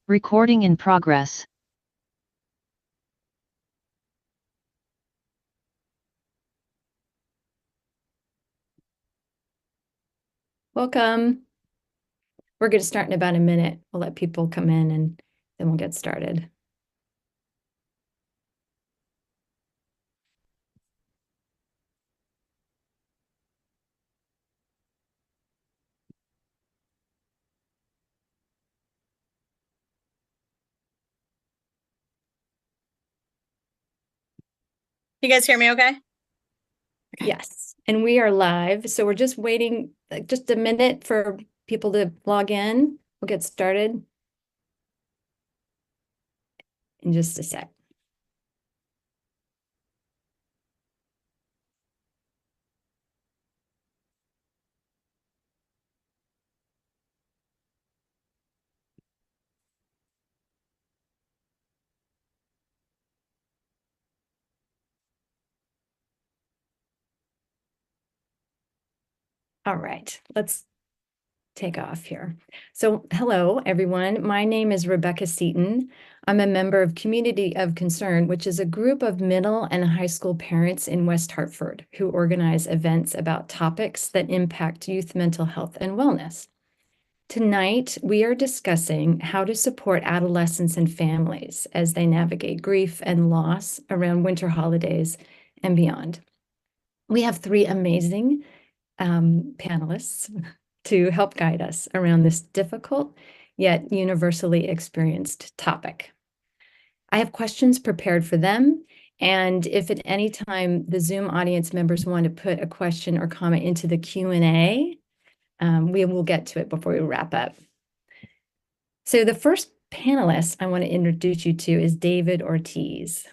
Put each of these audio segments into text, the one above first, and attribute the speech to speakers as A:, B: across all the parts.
A: Recording in progress.
B: Welcome. We're going to start in about a minute. We'll let people come in and then we'll get started.
C: You guys hear me okay?
B: Yes, and we are live. So we're just waiting just a minute for people to log in. We'll get started in just a sec. All right, let's take off here. So hello, everyone. My name is Rebecca Seaton. I'm a member of Community of Concern, which is a group of middle and high school parents in West Hartford who organize events about topics that impact youth mental health and wellness. Tonight, we are discussing how to support adolescents and families as they navigate grief and loss around winter holidays and beyond. We have three amazing panelists to help guide us around this difficult yet universally experienced topic. I have questions prepared for them, and if at any time the Zoom audience members want to put a question or comment into the Q&A, we will get to it before we wrap up. So the first panelist I want to introduce you to is David Ortiz.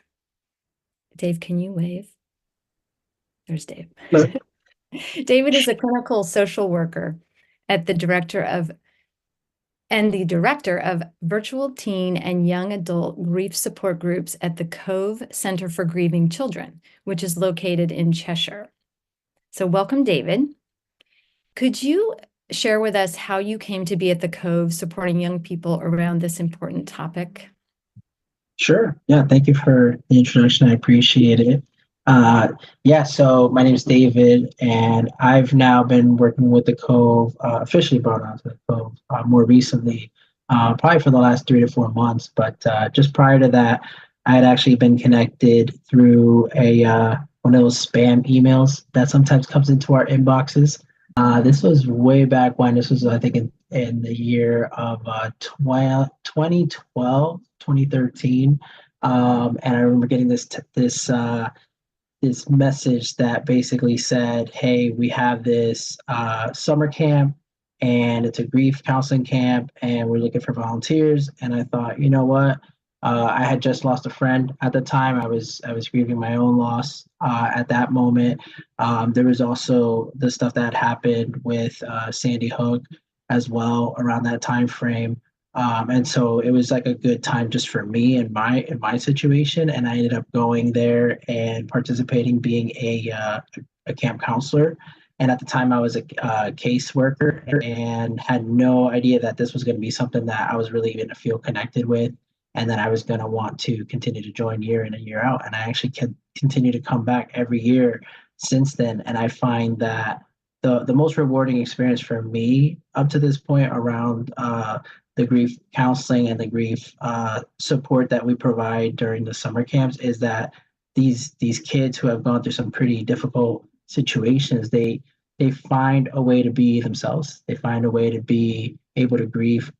B: Dave, can you wave? There's Dave. David is a clinical social worker at the director of virtual teen and young adult grief support groups at the Cove Center for Grieving Children, which is located in Cheshire. So welcome, David. Could you share with us how you came to be at the Cove supporting young people around this important topic?
D: Sure. Yeah, thank you for the introduction. I appreciate it. So my name is David, and I've now been working with the Cove, officially brought on to the Cove more recently, probably for the last 3 to 4 months. But just prior to that, I had actually been connected through one of those spam emails that sometimes comes into our inboxes. This was way back when. This was, I think, in the year of 2012, 2013. And I remember getting this message that basically said, "Hey, we have this summer camp, and it's a grief counseling camp, and we're looking for volunteers." And I thought, you know what? I had just lost a friend at the time. I was grieving my own loss at that moment. There was also the stuff that happened with Sandy Hook as well around that time frame. And so it was like a good time just for me in my situation, and I ended up going there and participating, being a camp counselor. And at the time, I was a caseworker and had no idea that this was going to be something that I was really going to feel connected with, and that I was going to want to continue to join year in and year out. And I actually can continue to come back every year since then. And I find that the most rewarding experience for me up to this point around the grief counseling and the grief support that we provide during the summer camps is that these kids who have gone through some pretty difficult situations, they find a way to be themselves. They find a way to be able to grieve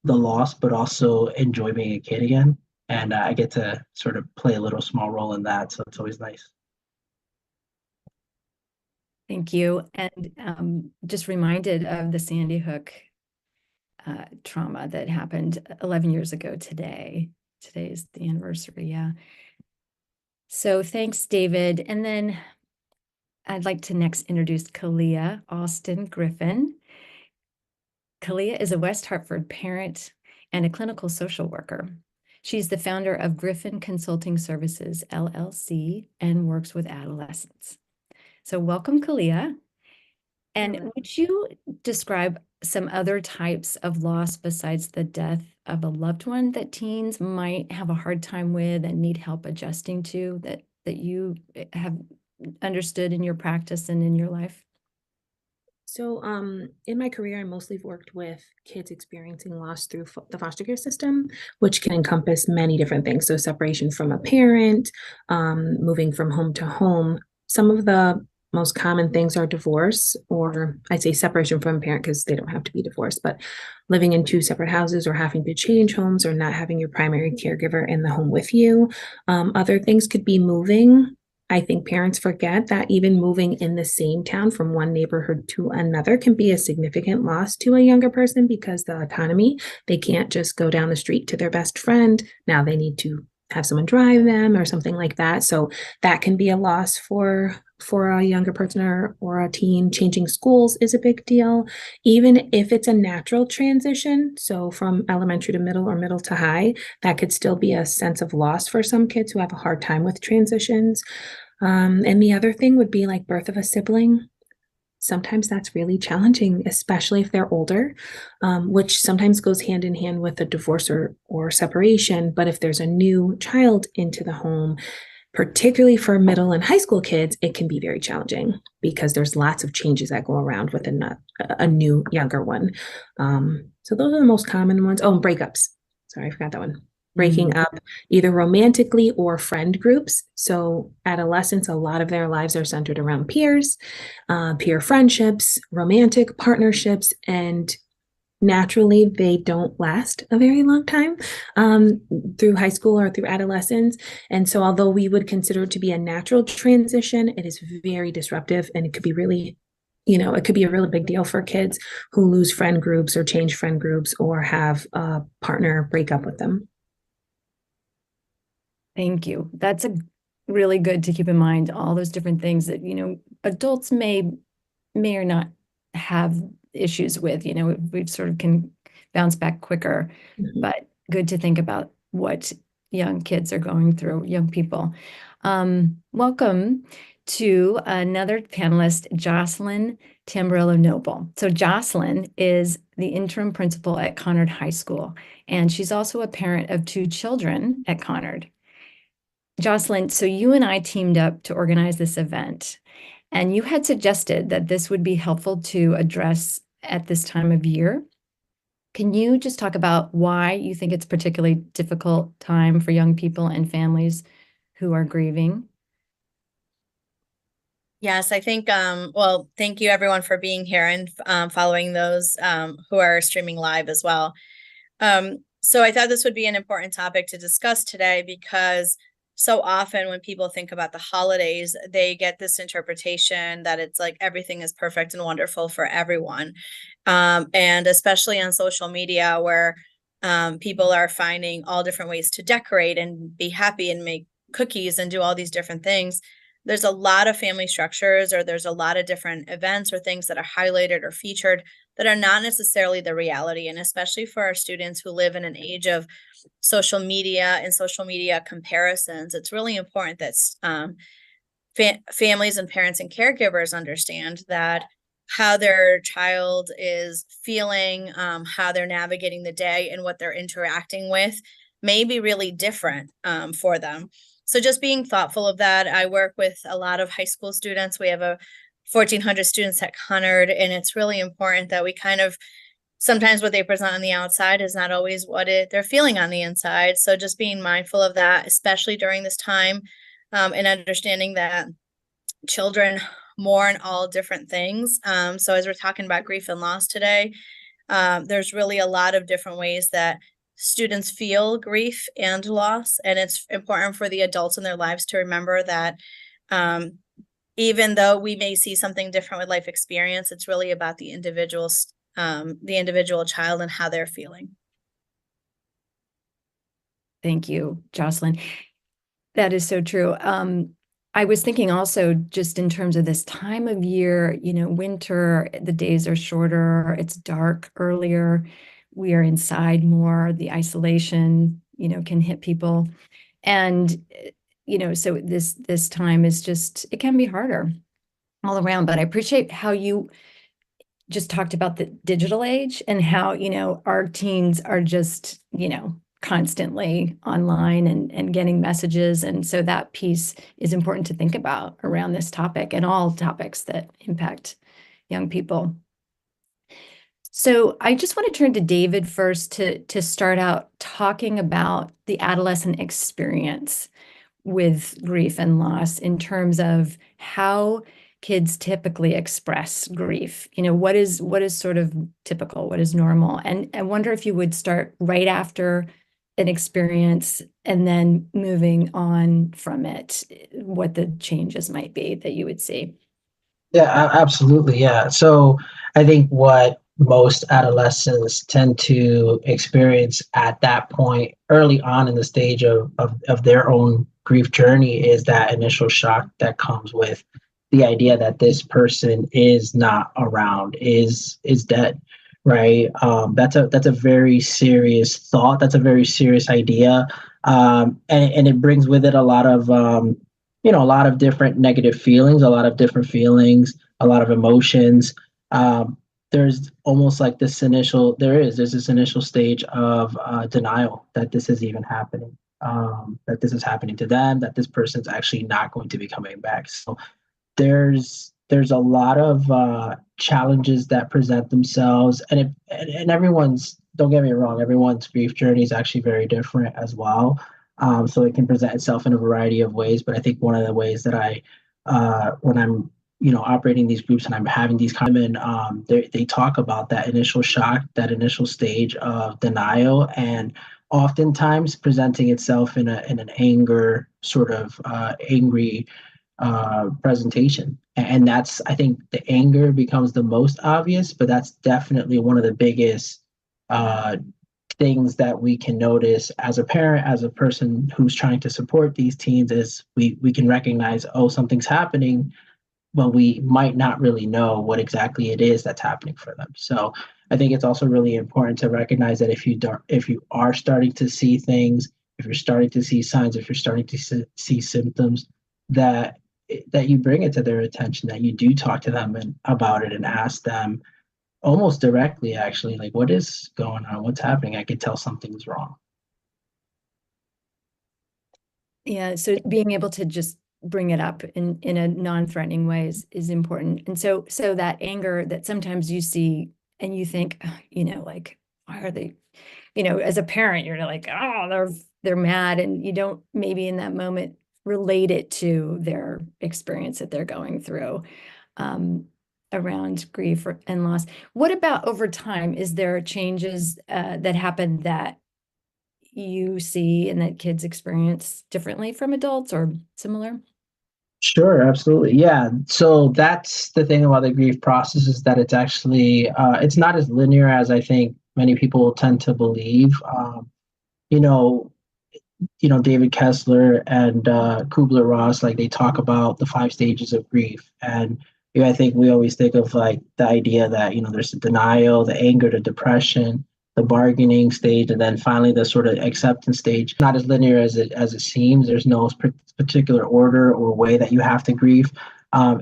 D: the loss, but also enjoy being a kid again. And I get to sort of play a little small role in that, so it's always nice.
B: Thank you. And just reminded of the Sandy Hook trauma that happened 11 years ago today. Today is the anniversary, yeah. So thanks, David. And then I'd like to next introduce Kalia Austin Griffin. Kalia is a West Hartford parent and a clinical social worker. She's the founder of Griffin Consulting Services, LLC, and works with adolescents. So welcome, Kalia. And would you describe some other types of loss besides the death of a loved one that teens might have a hard time with and need help adjusting to, that you have understood in your practice and in your life?
E: So, in my career, I mostly worked with kids experiencing loss through the foster care system, which can encompass many different things. So, separation from a parent, moving from home to home. Some of the most common things are divorce, or I'd say separation from a parent because they don't have to be divorced, but living in two separate houses or having to change homes or not having your primary caregiver in the home with you. Other things could be moving. I think parents forget that even moving in the same town from one neighborhood to another can be a significant loss to a younger person because the autonomy, they can't just go down the street to their best friend. Now they need to have someone drive them or something like that. So that can be a loss for a younger person or a teen. Changing schools is a big deal, even if it's a natural transition. So from elementary to middle or middle to high, that could still be a sense of loss for some kids who have a hard time with transitions. And the other thing would be like birth of a sibling. Sometimes that's really challenging, especially if they're older, which sometimes goes hand in hand with a divorce or separation. But if there's a new child into the home, particularly for middle and high school kids, it can be very challenging because there's lots of changes that go around with a new younger one. So those are the most common ones. Oh, and breakups. Sorry, I forgot that one. Breaking up either romantically or friend groups. So adolescents, a lot of their lives are centered around peers, peer friendships, romantic partnerships, and naturally they don't last a very long time through high school or through adolescence. And so although we would consider it to be a natural transition, it is very disruptive, and it could be really, it could be a really big deal for kids who lose friend groups or change friend groups or have a partner break up with them.
B: Thank you. That's really good to keep in mind, all those different things that, adults may or not have issues with, we sort of can bounce back quicker, but good to think about what young kids are going through, young people. Welcome to another panelist, Jocelyn Tamburillo Noble. So Jocelyn is the interim principal at Conard High School, and she's also a parent of 2 children at Conard. Jocelyn, so you and I teamed up to organize this event, and you had suggested that this would be helpful to address at this time of year. Can you just talk about why you think it's a particularly difficult time for young people and families who are grieving?
C: Yes, I think, well, thank you everyone for being here and following those who are streaming live as well. So I thought this would be an important topic to discuss today because so often when people think about the holidays, they get this interpretation that it's like everything is perfect and wonderful for everyone. And especially on social media where people are finding all different ways to decorate and be happy and make cookies and do all these different things. There's a lot of family structures, or there's a lot of different events or things that are highlighted or featured that are not necessarily the reality. And especially for our students who live in an age of social media and social media comparisons, it's really important that families and parents and caregivers understand that how their child is feeling, how they're navigating the day, and what they're interacting with may be really different for them. So just being thoughtful of that. I work with a lot of high school students. We have 1,400 students at Conard, and it's really important that we kind of, sometimes what they present on the outside is not always what they're feeling on the inside. So just being mindful of that, especially during this time, and understanding that children mourn all different things. So as we're talking about grief and loss today, there's really a lot of different ways that students feel grief and loss. And it's important for the adults in their lives to remember that even though we may see something different with life experience, it's really about the individual child and how they're feeling.
B: Thank you, Jocelyn. That is so true. I was thinking also just in terms of this time of year, winter, the days are shorter, it's dark earlier, we are inside more, the isolation, can hit people. And, so this time is just, it can be harder all around, but I appreciate how you just talked about the digital age and how, our teens are just, constantly online and getting messages. And so that piece is important to think about around this topic and all topics that impact young people. So I just want to turn to David first to start out talking about the adolescent experience with grief and loss in terms of how kids typically express grief. What is sort of typical, what is normal? And I wonder if you would start right after an experience and then moving on from it, what the changes might be that you would see.
D: Yeah, absolutely. Yeah. So I think what most adolescents tend to experience at that point, early on in the stage of their own grief journey, is that initial shock that comes with the idea that this person is not around, is dead, right? That's a very serious thought. That's a very serious idea, and it brings with it a lot of a lot of different negative feelings, a lot of different feelings, a lot of emotions. Um, there's almost like there's this initial stage of denial that this is even happening, that this is happening to them, that this person's actually not going to be coming back. So there's a lot of challenges that present themselves, and everyone's, don't get me wrong, everyone's grief journey is actually very different as well. So it can present itself in a variety of ways. But I think one of the ways that when I'm operating these groups and I'm having these common, they talk about that initial shock, that initial stage of denial, and oftentimes presenting itself in an anger, sort of angry presentation. And that's, I think the anger becomes the most obvious, but that's definitely one of the biggest uh, things that we can notice as a parent, as a person who's trying to support these teens, is we can recognize, oh, something's happening, but we might not really know what exactly it is that's happening for them. So I think it's also really important to recognize that if you are starting to see things, if you're starting to see signs, if you're starting to see symptoms, that you bring it to their attention, that you do talk to them about it and ask them almost directly, actually, like, what is going on? What's happening? I can tell something's wrong.
B: Yeah, so being able to just bring it up in a non-threatening way is important. And so that anger that sometimes you see and you think, like, why are they, as a parent, you're like, oh, they're mad, and you don't maybe in that moment relate it to their experience that they're going through around grief and loss. What about over time? Is there changes that happen that you see and that kids experience differently from adults or similar?
D: Sure, absolutely. Yeah. So that's the thing about the grief process, is that it's actually it's not as linear as I think many people tend to believe. You know, David Kessler and Kubler-Ross, like, they talk about the 5 stages of grief. And I think we always think of like the idea that, there's the denial, the anger, the depression, the bargaining stage, and then finally the sort of acceptance stage. Not as linear as it seems. There's no particular order or way that you have to grieve.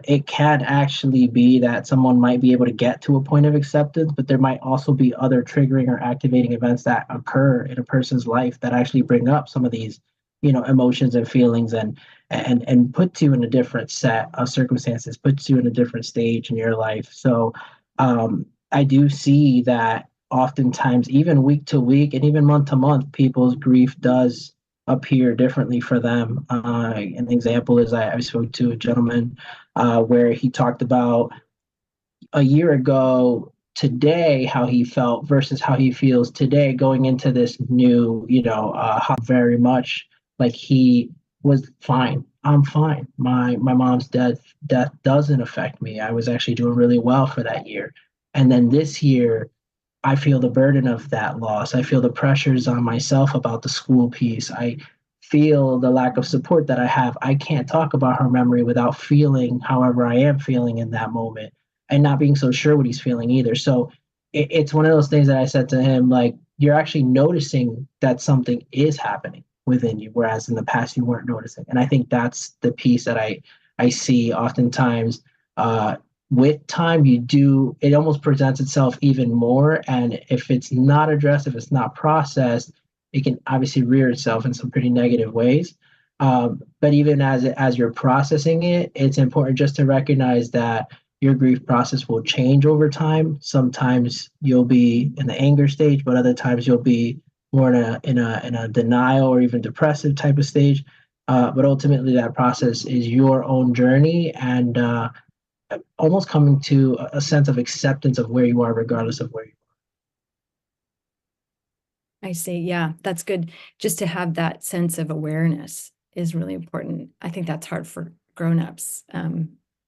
D: It can actually be that someone might be able to get to a point of acceptance, but there might also be other triggering or activating events that occur in a person's life that actually bring up some of these, emotions and feelings, and puts you in a different set of circumstances, puts you in a different stage in your life. So I do see that oftentimes, even week to week and even month to month, people's grief does appear differently for them. An example is I spoke to a gentleman where he talked about a year ago today how he felt versus how he feels today going into this new, very much like he was fine. I'm fine. My mom's death doesn't affect me. I was actually doing really well for that year. And then this year, I feel the burden of that loss. I feel the pressures on myself about the school piece. I feel the lack of support that I have. I can't talk about her memory without feeling however I am feeling in that moment, and not being so sure what he's feeling either. So it's one of those things that I said to him, like, you're actually noticing that something is happening within you, whereas in the past you weren't noticing. And I think that's the piece that I see oftentimes with time, it almost presents itself even more. And if it's not addressed, if it's not processed, it can obviously rear itself in some pretty negative ways. But even as you're processing it, it's important just to recognize that your grief process will change over time. Sometimes you'll be in the anger stage, but other times you'll be more in a denial or even depressive type of stage. But ultimately, that process is your own journey, and almost coming to a sense of acceptance of where you are, regardless of where you
B: I see. Yeah, that's good. Just to have that sense of awareness is really important. I think that's hard for grown-ups,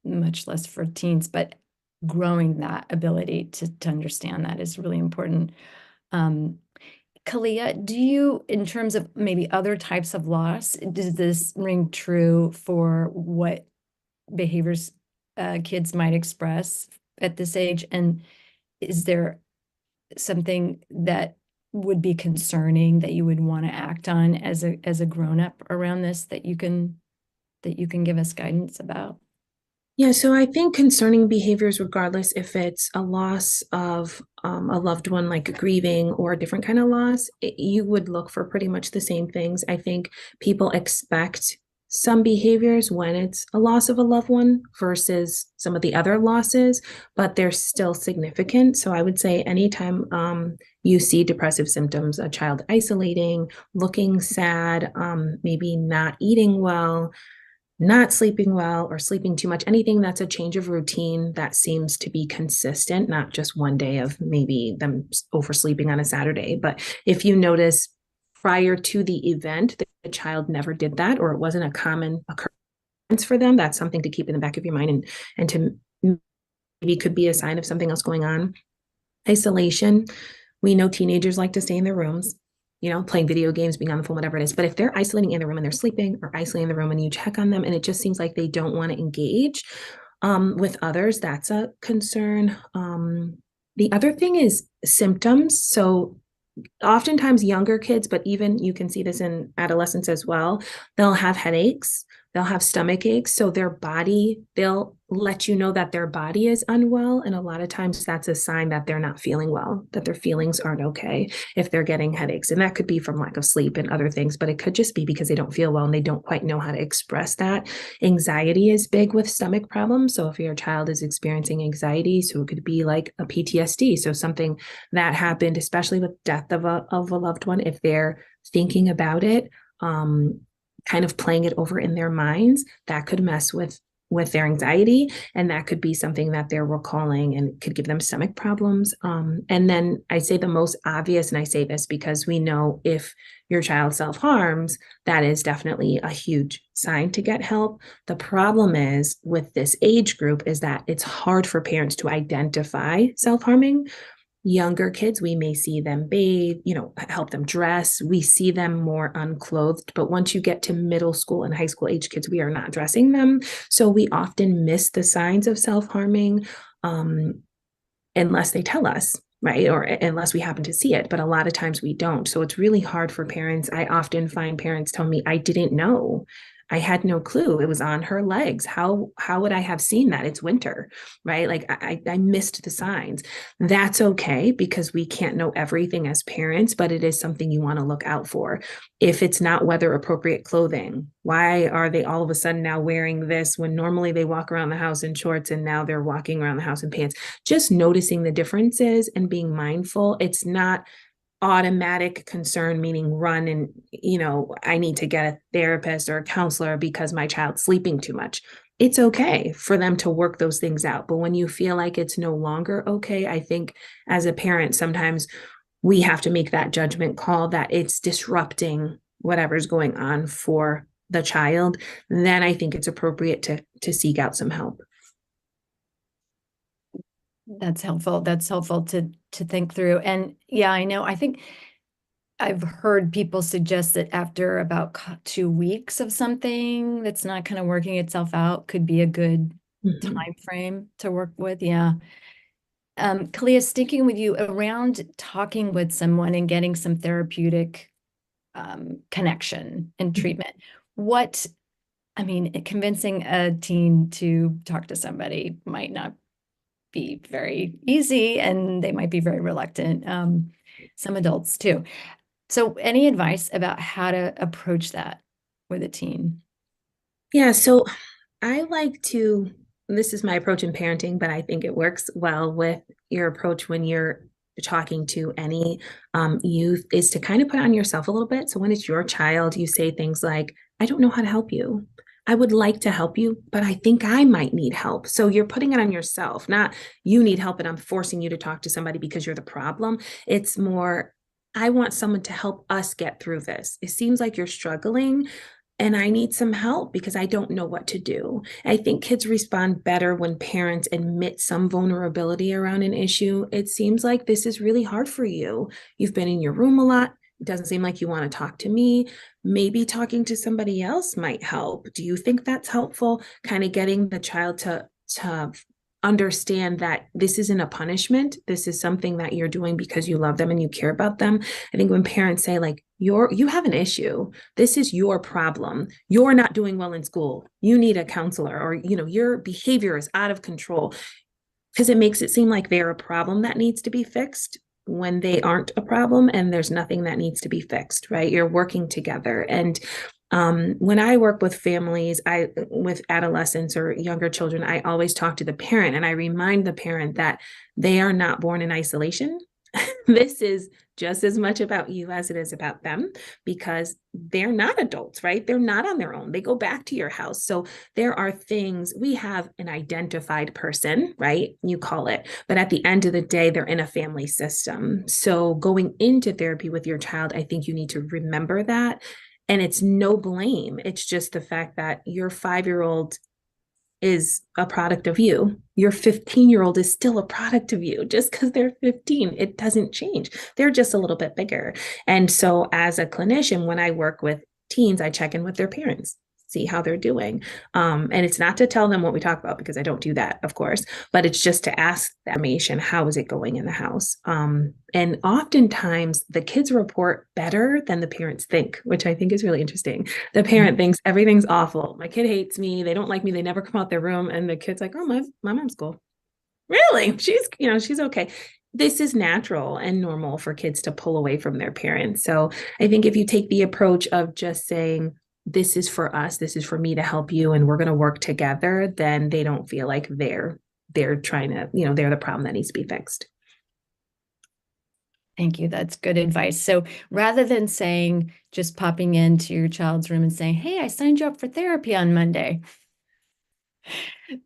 B: much less for teens, but growing that ability to understand that is really important. Kalia, do you, in terms of maybe other types of loss, does this ring true for what behaviors kids might express at this age? And is there something that would be concerning that you would want to act on as a grown-up around this that you can give us guidance about?
E: Yeah, so I think concerning behaviors, regardless if it's a loss of a loved one, like grieving, or a different kind of loss, you would look for pretty much the same things. I think people expect some behaviors when it's a loss of a loved one versus some of the other losses, but they're still significant. So I would say anytime you see depressive symptoms, a child isolating, looking sad, maybe not eating well, not sleeping well, or sleeping too much, anything that's a change of routine that seems to be consistent, not just one day of maybe them oversleeping on a Saturday. But if you notice prior to the event, the child never did that, or it wasn't a common occurrence for them, that's something to keep in the back of your mind, and to maybe could be a sign of something else going on. Isolation. We know teenagers like to stay in their rooms, playing video games, being on the phone, whatever it is. But if they're isolating in the room and they're sleeping, or isolating in the room and you check on them and it just seems like they don't want to engage with others, that's a concern. The other thing is symptoms. So oftentimes younger kids, but even you can see this in adolescents as well, they'll have headaches, they'll have stomach aches. So they'll let you know that their body is unwell. And a lot of times that's a sign that they're not feeling well, that their feelings aren't okay if they're getting headaches. And that could be from lack of sleep and other things, but it could just be because they don't feel well and they don't quite know how to express that. Anxiety is big with stomach problems. So if your child is experiencing anxiety, so it could be like a PTSD. So something that happened, especially with death of a loved one, if they're thinking about it, kind of playing it over in their minds, that could mess with their anxiety, and that could be something that they're recalling and could give them stomach problems. And then I say the most obvious, and I say this because we know if your child self-harms, that is definitely a huge sign to get help. The problem is with this age group is that it's hard for parents to identify self-harming. Younger kids, we may see them bathe, help them dress. We see them more unclothed. But once you get to middle school and high school age kids, we are not dressing them. So we often miss the signs of self-harming unless they tell us, right? Or unless we happen to see it. But a lot of times we don't. So it's really hard for parents. I often find parents tell me, I didn't know. I had no clue. It was on her legs. How would I have seen that? It's winter, right? Like I missed the signs. That's okay because we can't know everything as parents, but it is something you want to look out for. If it's not weather appropriate clothing, why are they all of a sudden now wearing this when normally they walk around the house in shorts and now they're walking around the house in pants? Just noticing the differences and being mindful. It's not automatic concern, meaning run and, I need to get a therapist or a counselor because my child's sleeping too much. It's okay for them to work those things out. But when you feel like it's no longer okay, I think as a parent, sometimes we have to make that judgment call that it's disrupting whatever's going on for the child. Then I think it's appropriate to seek out some help.
B: That's helpful. That's helpful to think through. And yeah, I think I've heard people suggest that after about 2 weeks of something that's not kind of working itself out could be a good time frame to work with. Yeah. Kalia, sticking with you around talking with someone and getting some therapeutic connection and treatment. Convincing a teen to talk to somebody might not be very easy and they might be very reluctant. Some adults too. So any advice about how to approach that with a teen?
E: Yeah, so I like to, this is my approach in parenting, but I think it works well with your approach when you're talking to any youth, is to kind of put on yourself a little bit. So when it's your child, you say things like, I don't know how to help you. I would like to help you, but I think I might need help. So you're putting it on yourself, not you need help and I'm forcing you to talk to somebody because you're the problem. It's more, I want someone to help us get through this. It seems like you're struggling and I need some help because I don't know what to do. I think kids respond better when parents admit some vulnerability around an issue. It seems like this is really hard for you. You've been in your room a lot. It doesn't seem like you want to talk to me. Maybe talking to somebody else might help. Do you think that's helpful? Kind of getting the child to understand that this isn't a punishment. This is something that you're doing because you love them and you care about them. I think when parents say like, you have an issue, this is your problem. You're not doing well in school. You need a counselor, or, your behavior is out of control, because it makes it seem like they're a problem that needs to be fixed when they aren't a problem and there's nothing that needs to be fixed, right? You're working together. And when I work with families, with adolescents or younger children, I always talk to the parent and I remind the parent that they are not born in isolation. This is just as much about you as it is about them, because they're not adults, right? They're not on their own. They go back to your house. So there are things, we have an identified person, right? You call it, but at the end of the day, they're in a family system. So going into therapy with your child, I think you need to remember that. And it's no blame. It's just the fact that your 5-year-old is a product of you. Your 15-year-old is still a product of you. Just because they're 15, it doesn't change. They're just a little bit bigger. And so as a clinician, when I work with teens, I check in with their parents, see how they're doing. And it's not to tell them what we talk about, because I don't do that, of course, but it's just to ask the information, how is it going in the house? And oftentimes the kids report better than the parents think, which I think is really interesting. The parent thinks everything's awful. My kid hates me. They don't like me. They never come out their room. And the kid's like, oh, my mom's cool. Really? She's okay. This is natural and normal for kids to pull away from their parents. So I think if you take the approach of just saying, this is for us, this is for me to help you, and we're going to work together, then they don't feel like they're trying to, they're the problem that needs to be fixed.
B: Thank you. That's good advice. So rather than just popping into your child's room and saying, hey, I signed you up for therapy on Monday,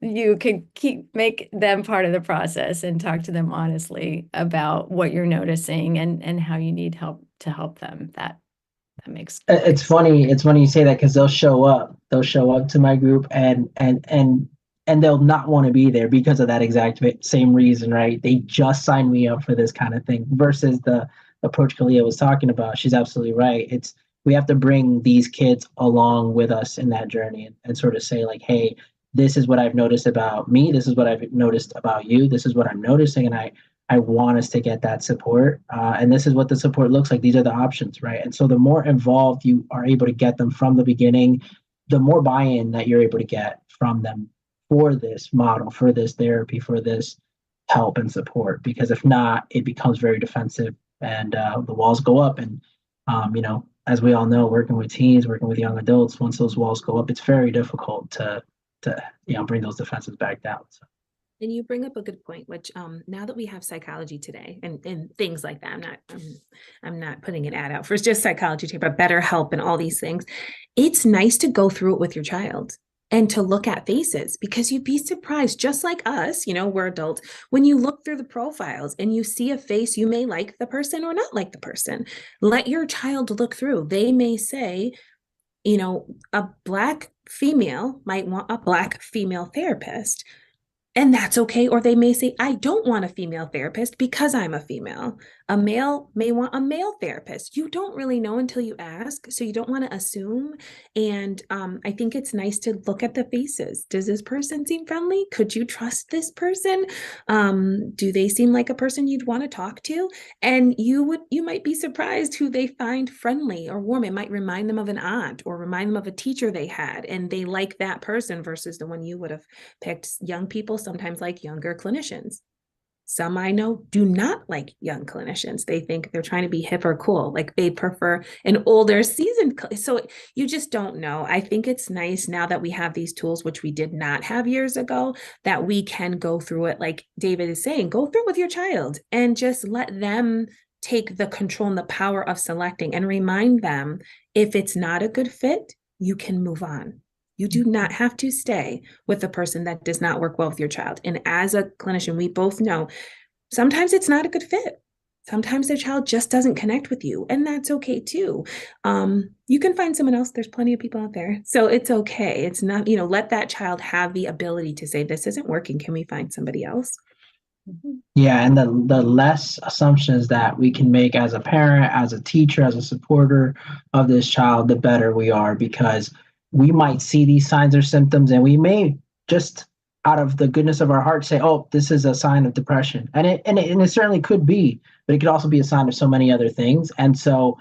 B: you can make them part of the process and talk to them honestly about what you're noticing and how you need help to help them. That makes
D: it's funny you say that, because they'll show up to my group and they'll not want to be there because of that exact same reason, right? They just signed me up for this kind of thing, versus the approach Kalia was talking about. She's absolutely right. We have to bring these kids along with us in that journey and sort of say like, hey, this is what I've noticed about me, this is what I've noticed about you, this is what I'm noticing, and I want us to get that support. And this is what the support looks like. These are the options, right? And so the more involved you are able to get them from the beginning, the more buy-in that you're able to get from them for this model, for this therapy, for this help and support. Because if not, it becomes very defensive and the walls go up. And, as we all know, working with teens, working with young adults, once those walls go up, it's very difficult to bring those defenses back down. So.
E: And you bring up a good point, which now that we have psychology today and things like that, I'm not putting an ad out for just psychology today, but BetterHelp and all these things. It's nice to go through it with your child and to look at faces, because you'd be surprised, just like us, we're adults, when you look through the profiles and you see a face, you may like the person or not like the person. Let your child look through. They may say, a Black female might want a Black female therapist. And that's okay. Or they may say, I don't want a female therapist because I'm a female. A male may want a male therapist. You don't really know until you ask, so you don't want to assume. And I think it's nice to look at the faces. Does this person seem friendly? Could you trust this person? Do they seem like a person you'd want to talk to? And you might be surprised who they find friendly or warm. It might remind them of an aunt or remind them of a teacher they had, and they like that person versus the one you would have picked. Young people sometimes like younger clinicians. Some I know do not like young clinicians. They think they're trying to be hip or cool. Like they prefer an older seasoned. So you just don't know. I think it's nice now that we have these tools, which we did not have years ago, that we can go through it. Like David is saying, go through it with your child and just let them take the control and the power of selecting, and remind them if it's not a good fit, you can move on. You do not have to stay with a person that does not work well with your child. And as a clinician, we both know sometimes it's not a good fit. Sometimes the child just doesn't connect with you, and that's okay too. You can find someone else. There's plenty of people out there. So it's okay. It's not, let that child have the ability to say, this isn't working. Can we find somebody else?
D: Yeah, and the less assumptions that we can make as a parent, as a teacher, as a supporter of this child, the better we are, because we might see these signs or symptoms and we may just out of the goodness of our heart say, oh, this is a sign of depression. And it certainly could be, but it could also be a sign of so many other things. And so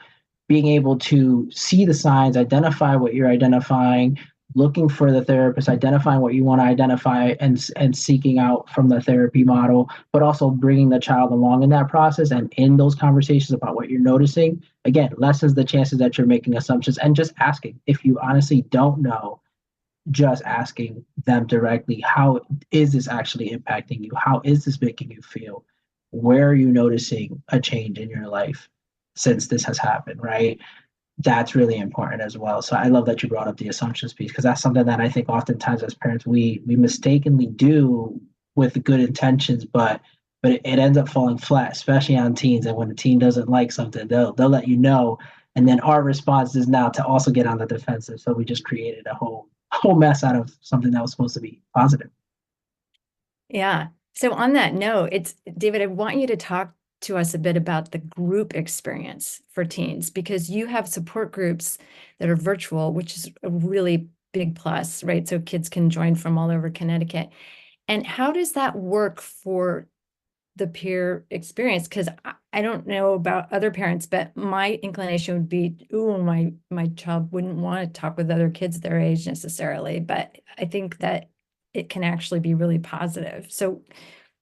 D: being able to see the signs, identify what you're identifying, looking for the therapist, identifying what you want to identify, and seeking out from the therapy model, but also bringing the child along in that process and in those conversations about what you're noticing, again, lessens the chances that you're making assumptions, and just asking. If you honestly don't know, just asking them directly, how is this actually impacting you? How is this making you feel? Where are you noticing a change in your life since this has happened, right? That's really important as well. So I love that you brought up the assumptions piece, because that's something that I think oftentimes as parents we mistakenly do with good intentions, but it ends up falling flat, especially on teens. And when the teen doesn't like something, they'll let you know. And then our response is now to also get on the defensive. So we just created a whole mess out of something that was supposed to be positive.
B: Yeah. So on that note, David, I want you to talk to us a bit about the group experience for teens, because you have support groups that are virtual, which is a really big plus, right? So kids can join from all over Connecticut. And how does that work for the peer experience? Because I don't know about other parents, but my inclination would be, ooh, my child wouldn't want to talk with other kids their age necessarily. But I think that it can actually be really positive. So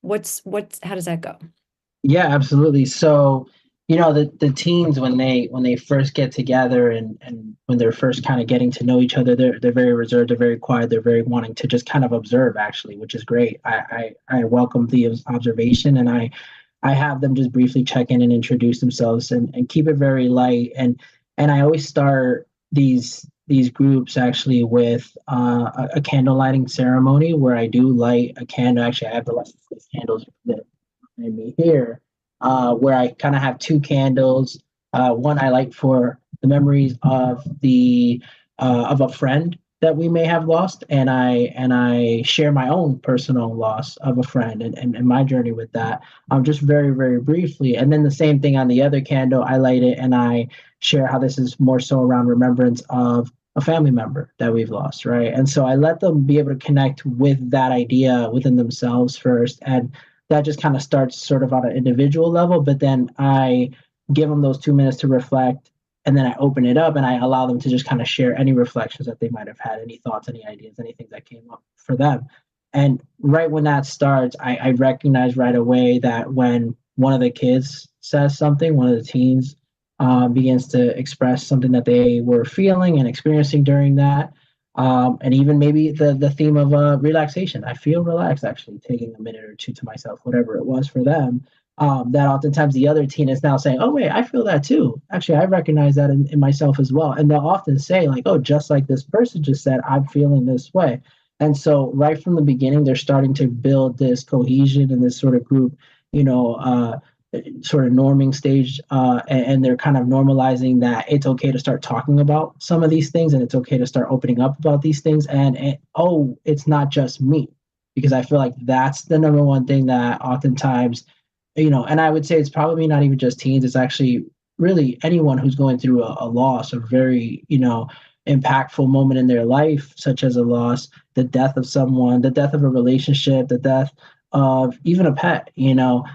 B: how does that go?
D: Yeah, absolutely. So, the teens, when they first get together and when they're first kind of getting to know each other, they're very reserved, they're very quiet, they're very wanting to just kind of observe, actually, which is great. I welcome the observation, and I have them just briefly check in and introduce themselves and keep it very light. And I always start these groups actually with a candle lighting ceremony where I do light a candle. Actually, I have the license candles that made me here, where I kind of have two candles. One I light for the memories of of a friend that we may have lost, and I share my own personal loss of a friend and my journey with that, just very, very briefly. And then the same thing on the other candle, I light it and I share how this is more so around remembrance of a family member that we've lost, right? And so I let them be able to connect with that idea within themselves first, and that just kind of starts sort of on an individual level, but then I give them those 2 minutes to reflect, and then I open it up and I allow them to just kind of share any reflections that they might have had, any thoughts, any ideas, anything that came up for them. And right when that starts, I recognize right away that when one of the kids says something, one of the teens begins to express something that they were feeling and experiencing during that, and even maybe the theme of relaxation. I feel relaxed, actually, taking a minute or two to myself, whatever it was for them. That oftentimes the other teen is now saying, oh, wait, I feel that too. Actually, I recognize that in myself as well. And they'll often say, like, oh, just like this person just said, I'm feeling this way. And so right from the beginning, they're starting to build this cohesion and this sort of group, sort of norming stage, and they're kind of normalizing that it's okay to start talking about some of these things, and it's okay to start opening up about these things, and it's not just me, because I feel like that's the number one thing that oftentimes and I would say it's probably not even just teens, it's actually really anyone who's going through a loss, a very, impactful moment in their life, such as a loss, the death of someone, the death of a relationship, the death of even a pet, it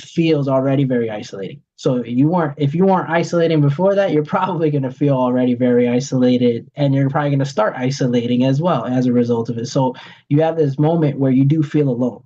D: feels already very isolating. So if you weren't isolating before that, you're probably going to feel already very isolated, and you're probably going to start isolating as well as a result of it. So you have this moment where you do feel alone,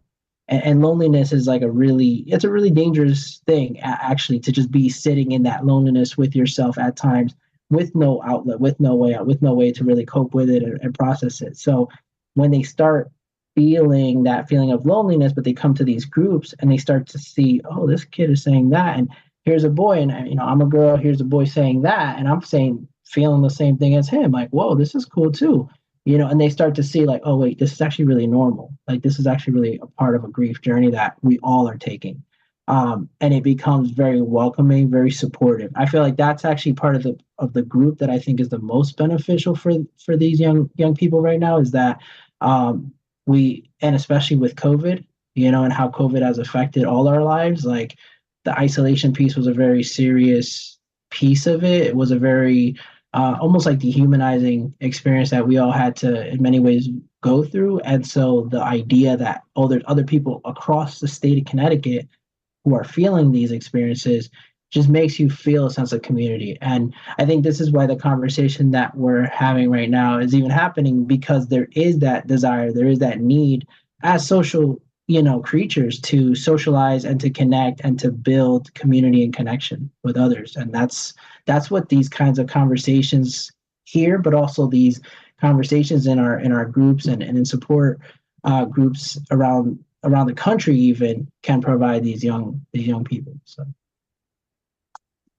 D: and loneliness is like it's a really dangerous thing, actually, to just be sitting in that loneliness with yourself at times, with no outlet, with no way out, with no way to really cope with it and process it. So when they start feeling that feeling of loneliness, but they come to these groups and they start to see, oh, this kid is saying that, and here's a boy, and I'm a girl, here's a boy saying that, and I'm feeling the same thing as him, like, whoa, this is cool too. And they start to see, like, oh wait, this is actually really normal, like this is actually really a part of a grief journey that we all are taking. And it becomes very welcoming, very supportive. I feel like that's actually part of the group that I think is the most beneficial for these young people right now, is that and especially with COVID, and how COVID has affected all our lives, like the isolation piece was a very serious piece of it. It was a very almost like dehumanizing experience that we all had to, in many ways, go through. And so the idea that, oh, there's other people across the state of Connecticut who are feeling these experiences just makes you feel a sense of community. And I think this is why the conversation that we're having right now is even happening, because there is that desire, there is that need as social, creatures, to socialize and to connect and to build community and connection with others. And that's what these kinds of conversations here, but also these conversations in our groups and in support groups around the country even, can provide these young people. So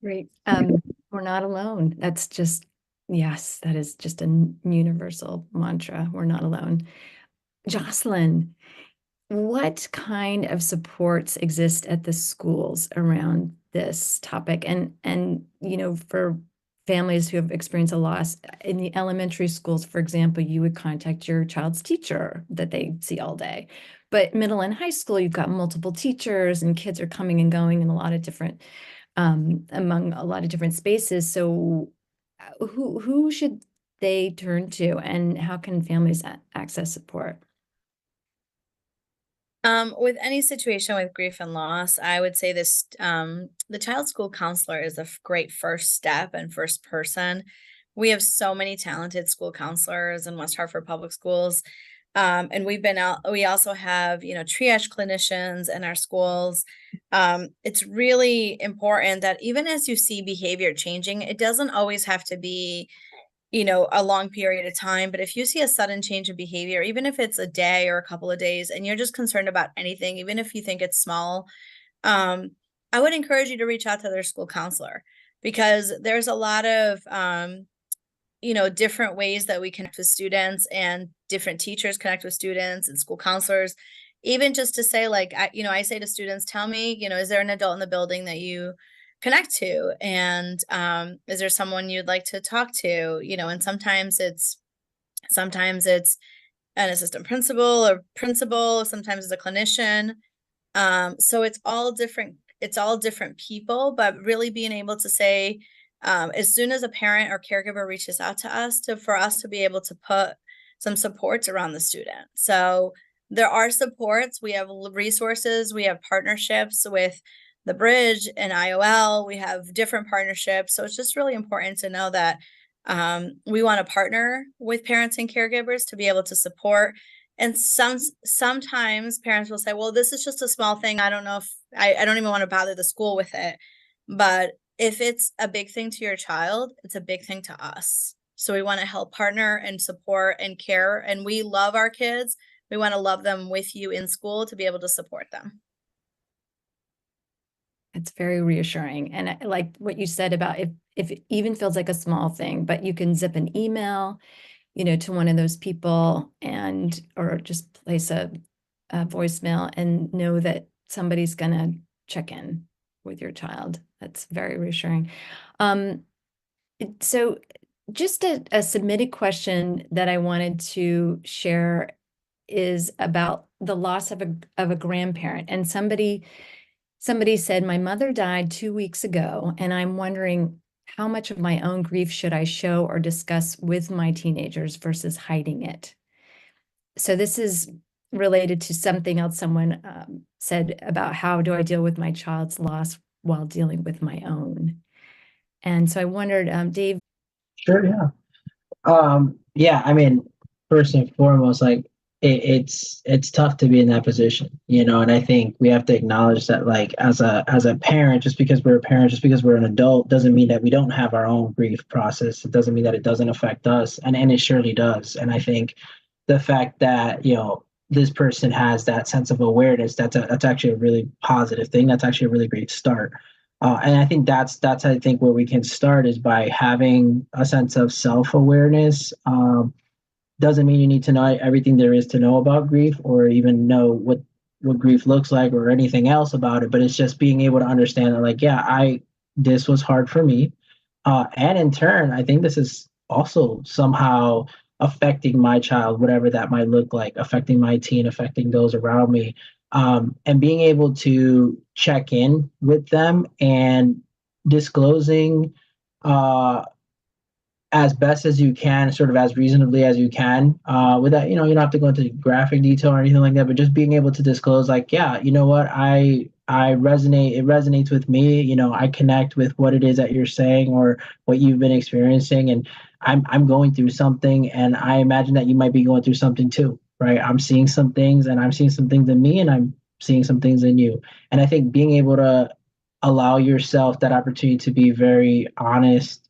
B: Great. We're not alone. That's just, yes, that is just a universal mantra. We're not alone. Jocelyn, what kind of supports exist at the schools around this topic? And for families who have experienced a loss in the elementary schools, for example, you would contact your child's teacher that they see all day. But middle and high school, you've got multiple teachers, and kids are coming and going in a lot of different among a lot of different spaces. So who should they turn to, and how can families access support?
C: With any situation with grief and loss, I would say this, the child school counselor is a great first step and first person. We have so many talented school counselors in West Hartford Public Schools. And we also have, triage clinicians in our schools. It's really important that even as you see behavior changing, it doesn't always have to be, a long period of time. But if you see a sudden change of behavior, even if it's a day or a couple of days, and you're just concerned about anything, even if you think it's small, I would encourage you to reach out to their school counselor, because there's a lot of, different ways that we connect with students, and different teachers connect with students and school counselors. Even just to say, like, I say to students, tell me, is there an adult in the building that you connect to? And is there someone you'd like to talk to? And sometimes it's an assistant principal or principal, sometimes it's a clinician. So it's all different people, but really being able to say, as soon as a parent or caregiver reaches out to us, for us to be able to put some supports around the student. So there are supports, we have resources, we have partnerships with the Bridge and IOL, we have different partnerships. So it's just really important to know that we want to partner with parents and caregivers to be able to support. And sometimes parents will say, well, this is just a small thing, I don't know if I don't even want to bother the school with it. But if it's a big thing to your child, it's a big thing to us. So we want to help partner and support and care. And we love our kids. We want to love them with you in school to be able to support them.
B: It's very reassuring. And I like what you said about if it even feels like a small thing, but you can zip an email, to one of those people, or just place a voicemail and know that somebody's gonna check in with your child. That's very reassuring. So just a submitted question that I wanted to share is about the loss of a grandparent. And somebody said, my mother died 2 weeks ago, and I'm wondering how much of my own grief should I show or discuss with my teenagers versus hiding it? So this is related to something else someone said about how do I deal with my child's loss while dealing with my own. And so I wondered, Dave.
D: Sure, yeah. Yeah, I mean, first and foremost, like it's tough to be in that position, you know, and I think we have to acknowledge that, like, as a parent, just because we're a parent, just because we're an adult, doesn't mean that we don't have our own grief process. It doesn't mean that it doesn't affect us, and it surely does. And I think the fact that, you know, this person has that sense of awareness, that's actually a really positive thing. That's actually a really great start. And I think that's I think where we can start is by having a sense of self-awareness. Doesn't mean you need to know everything there is to know about grief, or even know what grief looks like, or anything else about it. But it's just being able to understand that, like, yeah, this was hard for me, and in turn, I think this is also somehow affecting my child, whatever that might look like, affecting my teen, affecting those around me. And being able to check in with them and disclosing, as best as you can, sort of as reasonably as you can, without, you know, you don't have to go into graphic detail or anything like that, but just being able to disclose, like, yeah, you know what, I resonate, it resonates with me, you know, I connect with what it is that you're saying or what you've been experiencing, and I'm going through something, and I imagine that you might be going through something too, right? I'm seeing some things, and I'm seeing some things in me, and I'm seeing some things in you. And I think being able to allow yourself that opportunity to be very honest,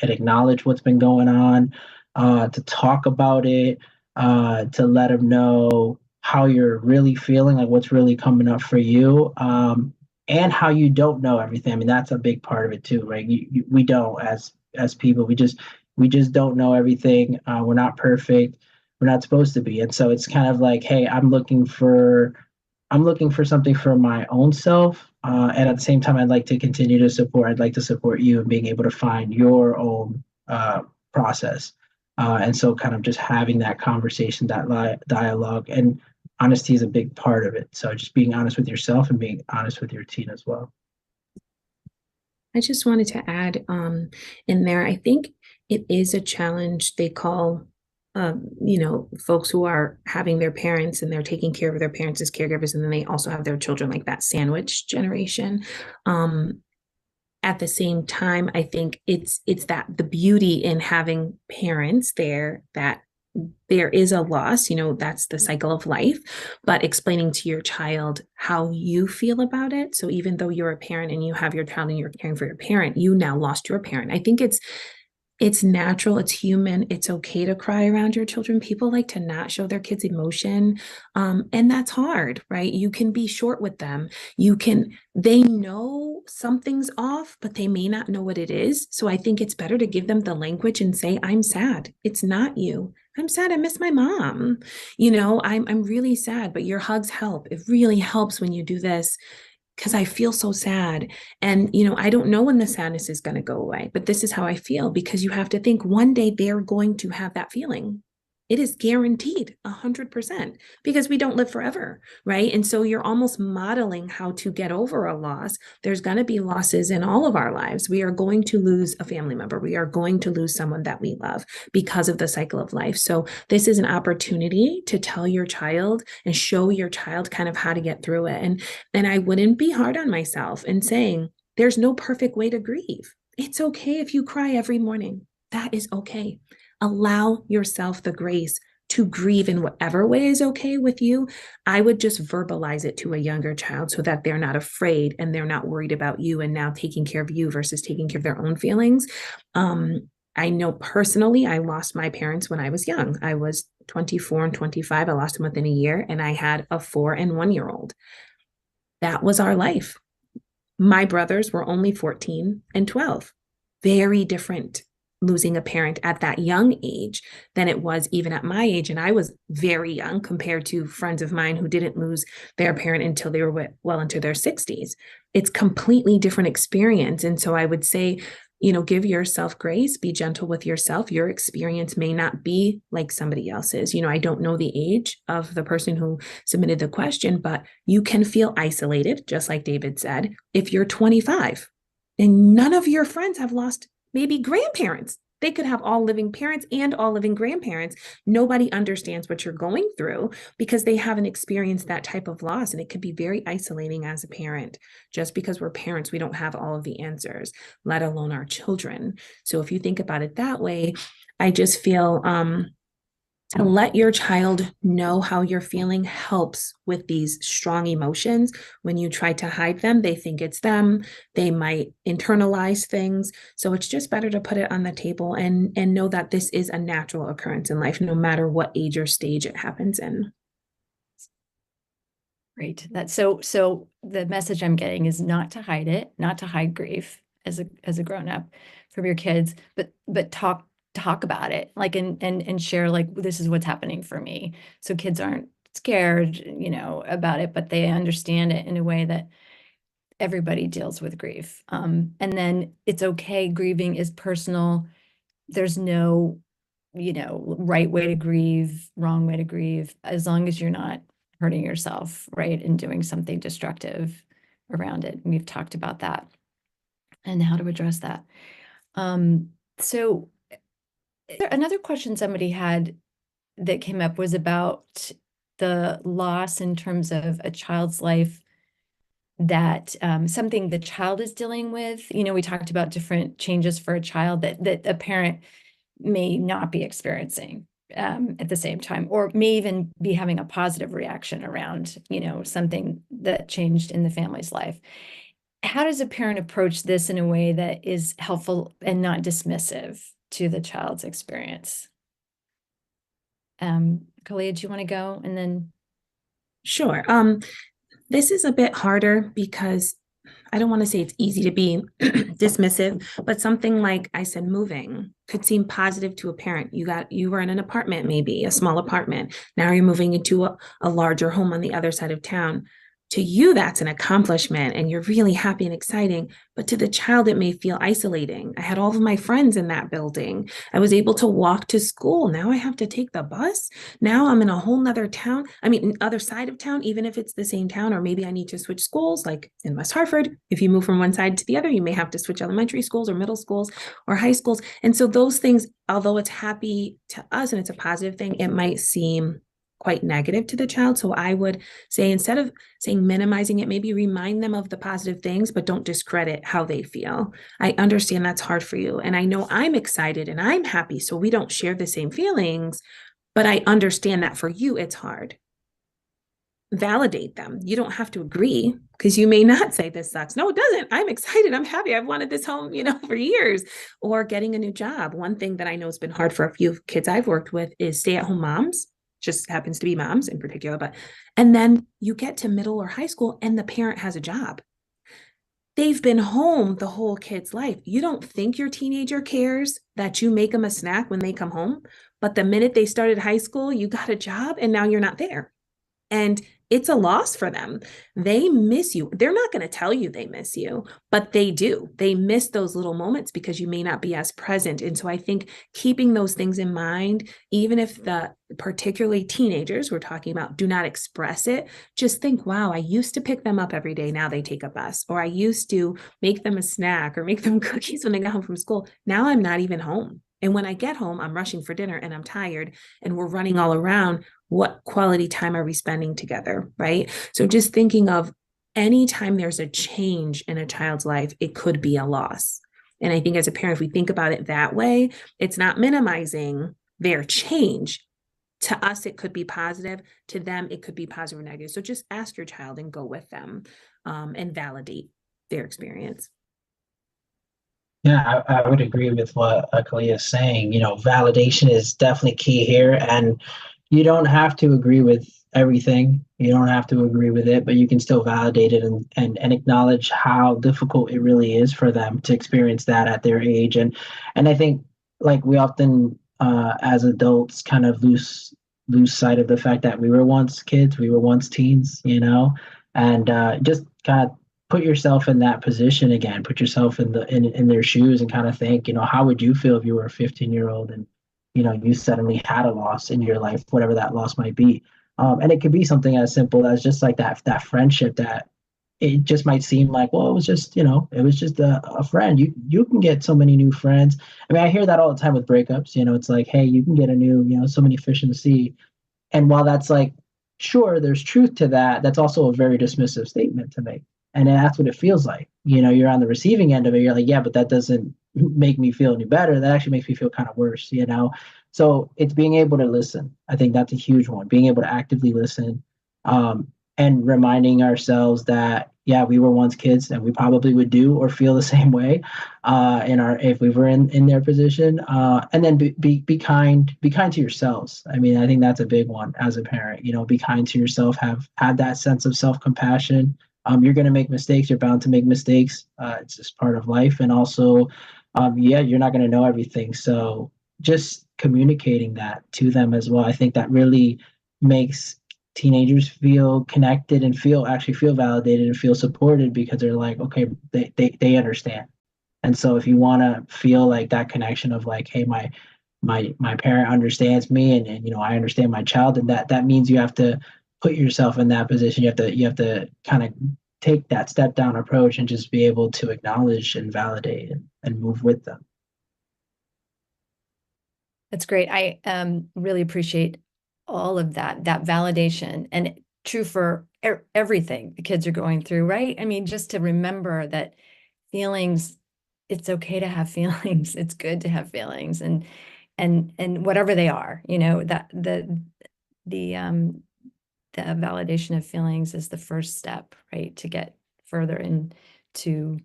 D: and acknowledge what's been going on, to talk about it, to let them know how you're really feeling, like what's really coming up for you, and how you don't know everything. I mean, that's a big part of it too, right? We don't, as people, we just don't know everything. We're not perfect. We're not supposed to be, and so it's kind of like, hey, I'm looking for something for my own self. And at the same time, I'd like to continue to support. I'd like to support you in being able to find your own process. And so, kind of just having that conversation, that dialogue, and honesty is a big part of it. So, just being honest with yourself and being honest with your teen as well.
E: I just wanted to add in there, I think it is a challenge they call, you know, folks who are having their parents and they're taking care of their parents as caregivers, and then they also have their children, like that sandwich generation. At the same time, I think it's that the beauty in having parents there, that there is a loss, you know, that's the cycle of life, but explaining to your child how you feel about it. So even though you're a parent and you have your child and you're caring for your parent, you now lost your parent. I think it's natural, it's human, it's okay to cry around your children. People like to not show their kids emotion. And that's hard, right? You can be short with them. They know something's off, but they may not know what it is. So I think it's better to give them the language and say, I'm sad. It's not you. I'm sad. I miss my mom. You know, I'm really sad, but your hugs help. It really helps when you do this, because I feel so sad. And, you know, I don't know when the sadness is going to go away, but this is how I feel, because you have to think one day they're going to have that feeling. It is guaranteed 100%, because we don't live forever, right? And so you're almost modeling how to get over a loss. There's going to be losses in all of our lives. We are going to lose a family member. We are going to lose someone that we love because of the cycle of life. So this is an opportunity to tell your child and show your child kind of how to get through it. And I wouldn't be hard on myself in saying there's no perfect way to grieve. It's okay if you cry every morning. That is okay. Allow yourself the grace to grieve in whatever way is okay with you. I would just verbalize it to a younger child so that they're not afraid and they're not worried about you and now taking care of you versus taking care of their own feelings. I know personally, I lost my parents when I was young. I was 24 and 25. I lost them within a year, and I had a 4 and 1 year old. That was our life. My brothers were only 14 and 12. Very different losing a parent at that young age than it was even at my age. And I was very young compared to friends of mine who didn't lose their parent until they were well into their 60s. It's completely different experience. And so I would say give yourself grace, be gentle with yourself. Your experience may not be like somebody else's. I don't know the age of the person who submitted the question, but you can feel isolated, just like David said, if you're 25 and none of your friends have lost maybe grandparents. They could have all living parents and all living grandparents. Nobody understands what you're going through because they haven't experienced that type of loss. And it could be very isolating as a parent. Just because we're parents, we don't have all of the answers, let alone our children. So if you think about it that way, I just feel to let your child know how you're feeling helps with these strong emotions. When you try to hide them, they think it's them. They might internalize things. So it's just better to put it on the table and know that this is a natural occurrence in life, no matter what age or stage it happens in.
B: Great. That's so the message I'm getting is not to hide it, not to hide grief as a grown-up from your kids, but talk about it, like, and share, like, this is what's happening for me. So kids aren't scared, about it, but they understand it in a way that everybody deals with grief. And then it's okay. Grieving is personal. There's no, right way to grieve, wrong way to grieve, as long as you're not hurting yourself, right? And doing something destructive around it. And we've talked about that and how to address that. So another question somebody had that came up was about the loss in terms of a child's life, that something the child is dealing with. We talked about different changes for a child that a parent may not be experiencing at the same time, or may even be having a positive reaction around, something that changed in the family's life. How does a parent approach this in a way that is helpful and not dismissive to the child's experience? Kalia, do you want to go? And then.
E: Sure. This is a bit harder because I don't want to say it's easy to be dismissive, but something like I said, moving could seem positive to a parent. You were in an apartment, maybe a small apartment. Now you're moving into a larger home on the other side of town. To you, that's an accomplishment and you're really happy and exciting. But to the child, it may feel isolating. I had all of my friends in that building. I was able to walk to school. Now I have to take the bus. Now I'm in a whole nother town. Other side of town, even if it's the same town, or maybe I need to switch schools, like in West Hartford. If you move from one side to the other, you may have to switch elementary schools or middle schools or high schools. And so those things, although it's happy to us and it's a positive thing, it might seem quite negative to the child. So I would say, instead of saying minimizing it, maybe remind them of the positive things, but don't discredit how they feel. I understand that's hard for you. And I know I'm excited and I'm happy. So we don't share the same feelings, but I understand that for you, it's hard. Validate them. You don't have to agree, because you may not say this sucks. No, it doesn't. I'm excited. I'm happy. I've wanted this home, for years. Or getting a new job. One thing that I know has been hard for a few kids I've worked with is stay-at-home moms. Just happens to be moms in particular, and then you get to middle or high school and the parent has a job. They've been home the whole kid's life. You don't think your teenager cares that you make them a snack when they come home, but the minute they started high school, you got a job and now you're not there. And it's a loss for them. They miss you. They're not going to tell you they miss you, but they do. They miss those little moments because you may not be as present. And so I think keeping those things in mind, even if particularly teenagers we're talking about do not express it, just think, wow, I used to pick them up every day. Now they take a bus. Or I used to make them a snack or make them cookies when they got home from school. Now I'm not even home. And when I get home, I'm rushing for dinner and I'm tired and we're running all around. What quality time are we spending together, right? So just thinking of any time there's a change in a child's life, it could be a loss. And I think as a parent, if we think about it that way, it's not minimizing their change. To us, it could be positive. To them, it could be positive or negative. So just ask your child and go with them and validate their experience.
D: Yeah, I would agree with what Kalia is saying. Validation is definitely key here. And you don't have to agree with everything. You don't have to agree with it, but you can still validate it and acknowledge how difficult it really is for them to experience that at their age. And I think, like, we often, as adults, kind of lose sight of the fact that we were once kids, we were once teens, and just kind of put yourself in that position again, put yourself in their shoes and kind of think, how would you feel if you were a 15-year-old and, you suddenly had a loss in your life, whatever that loss might be. And it could be something as simple as just like that friendship that it just might seem like, well, it was just, it was just a friend. You can get so many new friends. I mean, I hear that all the time with breakups. It's like, hey, you can get a new, so many fish in the sea. And while that's like, sure, there's truth to that, that's also a very dismissive statement to make. And that's what it feels like. You're on the receiving end of it. You're like, yeah, but that doesn't make me feel any better. That actually makes me feel kind of worse. So it's being able to listen. I think that's a huge one, being able to actively listen, and reminding ourselves that, yeah, we were once kids and we probably would do or feel the same way if we were in their position. And then be kind to yourselves. I mean, I think that's a big one as a parent. Be kind to yourself, have that sense of self-compassion. You're going to make mistakes. You're bound to make mistakes. It's just part of life. And also, you're not going to know everything. So just communicating that to them as well. I think that really makes teenagers feel connected and actually feel validated and feel supported, because they're like, okay, they understand. And so if you want to feel like that connection of like, hey, my parent understands me, and I understand my child, and that means you have to put yourself in that position. You have to kind of take that step down approach and just be able to acknowledge and validate and move with them.
B: That's great. I really appreciate all of that validation, and true for everything the kids are going through, right? I mean, just to remember that feelings, it's okay to have feelings. It's good to have feelings, and whatever they are, that the validation of feelings is the first step, right, to get further into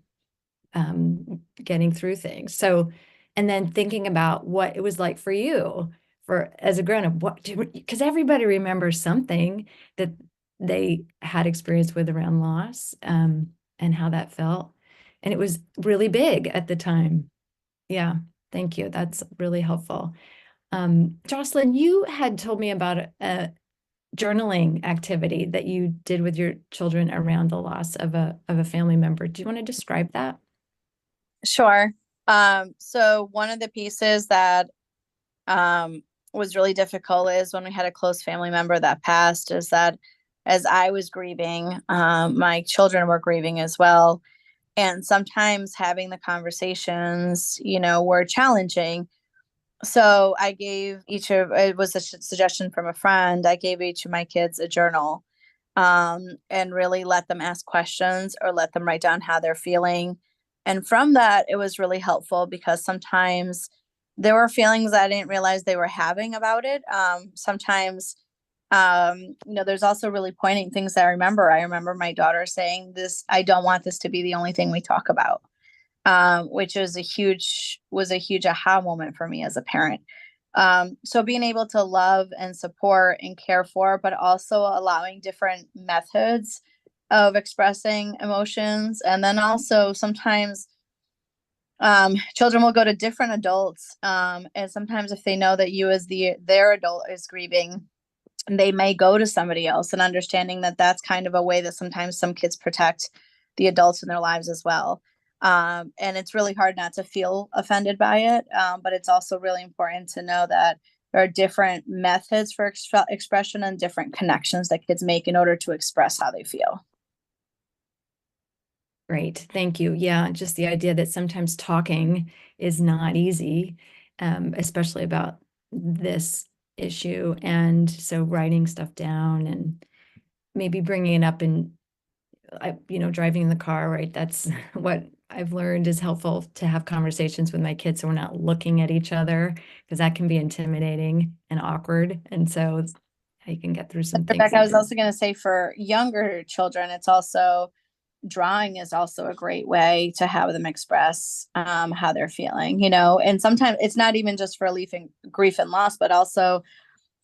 B: getting through things. So, and then thinking about what it was like for you as a grown-up, because everybody remembers something that they had experience with around loss, and how that felt. And it was really big at the time. Yeah, thank you. That's really helpful. Jocelyn, you had told me about a journaling activity that you did with your children around the loss of a family member. Do you want to describe that?
C: Sure. So one of the pieces that was really difficult is when we had a close family member that passed, is that as I was grieving, my children were grieving as well. And sometimes having the conversations, were challenging. So I gave it was a suggestion from a friend. I gave each of my kids a journal, and really let them ask questions or let them write down how they're feeling. And from that, it was really helpful, because sometimes there were feelings I didn't realize they were having about it. Sometimes, there's also really poignant things that I remember. I remember my daughter saying this, I don't want this to be the only thing we talk about, which was a huge aha moment for me as a parent. So being able to love and support and care for, but also allowing different methods of expressing emotions. And then also sometimes children will go to different adults. And sometimes if they know that you as their adult is grieving, they may go to somebody else, and understanding that that's kind of a way that sometimes some kids protect the adults in their lives as well. And it's really hard not to feel offended by it. But it's also really important to know that there are different methods for expression and different connections that kids make in order to express how they feel.
B: Great. Thank you. Yeah, just the idea that sometimes talking is not easy, especially about this issue. And so writing stuff down and maybe bringing it up and, driving in the car, right? That's what I've learned is helpful, to have conversations with my kids so we're not looking at each other, because that can be intimidating and awkward. And so you can get through some things.
C: Rebecca, I was also going to say, for younger children, it's also drawing is also a great way to have them express how they're feeling, and sometimes it's not even just for grief and loss, but also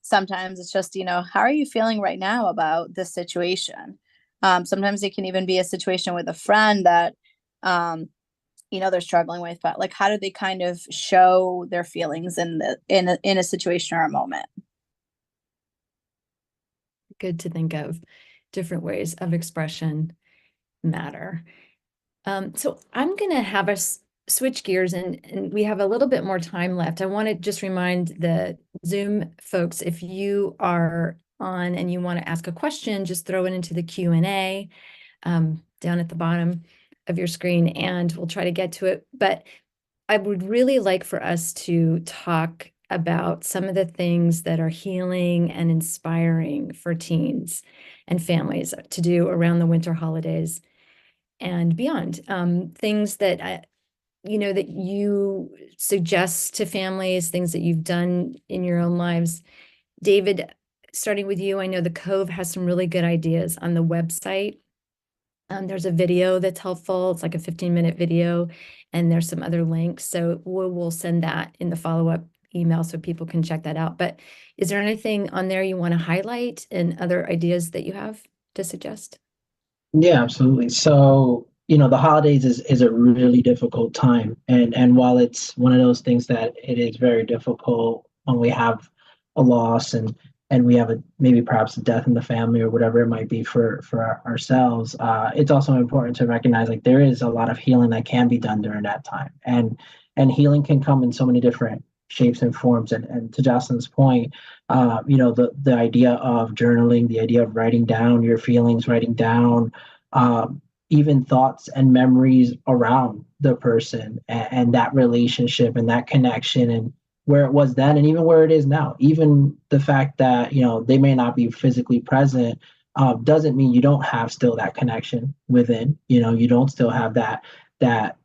C: sometimes it's just, how are you feeling right now about this situation? Sometimes it can even be a situation with a friend that, they're struggling with, but like, how do they kind of show their feelings in a situation or a moment?
B: Good to think of different ways of expression. matter. So I'm going to have us switch gears, and we have a little bit more time left. I want to just remind the Zoom folks, if you are on and you want to ask a question, just throw it into the Q&A down at the bottom of your screen, and we'll try to get to it. But I would really like for us to talk about some of the things that are healing and inspiring for teens and families to do around the winter holidays and beyond. Things that that you suggest to families, things that you've done in your own lives. David, starting with you, I know the Cove has some really good ideas on the website. There's a video that's helpful. It's like a 15-minute video, and there's some other links. So we'll send that in the follow-up email so people can check that out. But is there anything on there you want to highlight and other ideas that you have to suggest?
D: Yeah, absolutely. So, the holidays is a really difficult time. And while it's one of those things that it is very difficult when we have a loss and we have maybe perhaps a death in the family or whatever it might be for ourselves, it's also important to recognize like there is a lot of healing that can be done during that time. And healing can come in so many different shapes and forms. And to Jocelyn's point, the idea of journaling, the idea of writing down your feelings, writing down even thoughts and memories around the person and that relationship and that connection and where it was then and even where it is now. Even the fact that, they may not be physically present doesn't mean you don't have still that connection within, you don't still have that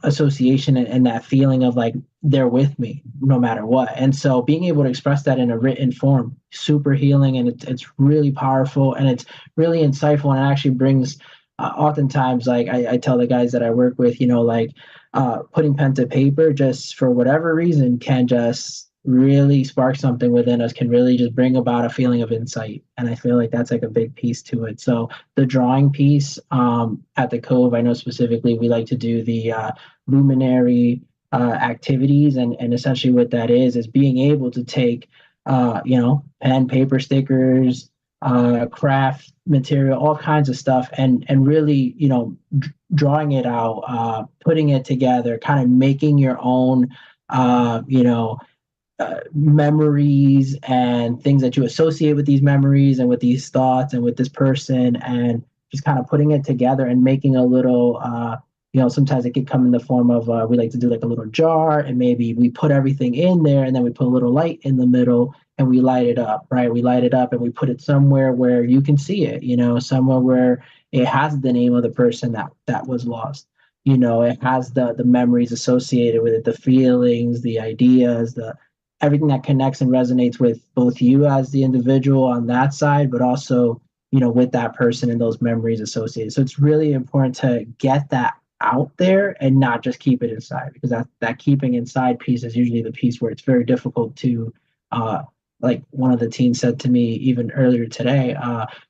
D: association and that feeling of like they're with me no matter what. And so being able to express that in a written form, super healing, and it's really powerful and it's really insightful, and it actually brings oftentimes, like I tell the guys that I work with, putting pen to paper just for whatever reason can just really spark something within us, can really just bring about a feeling of insight. And I feel like that's like a big piece to it. So the drawing piece at the Cove, I know specifically we like to do the luminary activities. And essentially what that is being able to take, pen, paper, stickers, craft material, all kinds of stuff, and really, drawing it out, putting it together, kind of making your own, memories and things that you associate with these memories and with these thoughts and with this person, and just kind of putting it together and making a little, sometimes it can come in the form of, we like to do like a little jar, and maybe we put everything in there and then we put a little light in the middle and we light it up, right? We light it up and we put it somewhere where you can see it, somewhere where it has the name of the person that was lost. It has the memories associated with it, the feelings, the ideas, everything that connects and resonates with both you as the individual on that side, but also, with that person and those memories associated. So it's really important to get that out there and not just keep it inside, because that keeping inside piece is usually the piece where it's very difficult to, like one of the teens said to me even earlier today,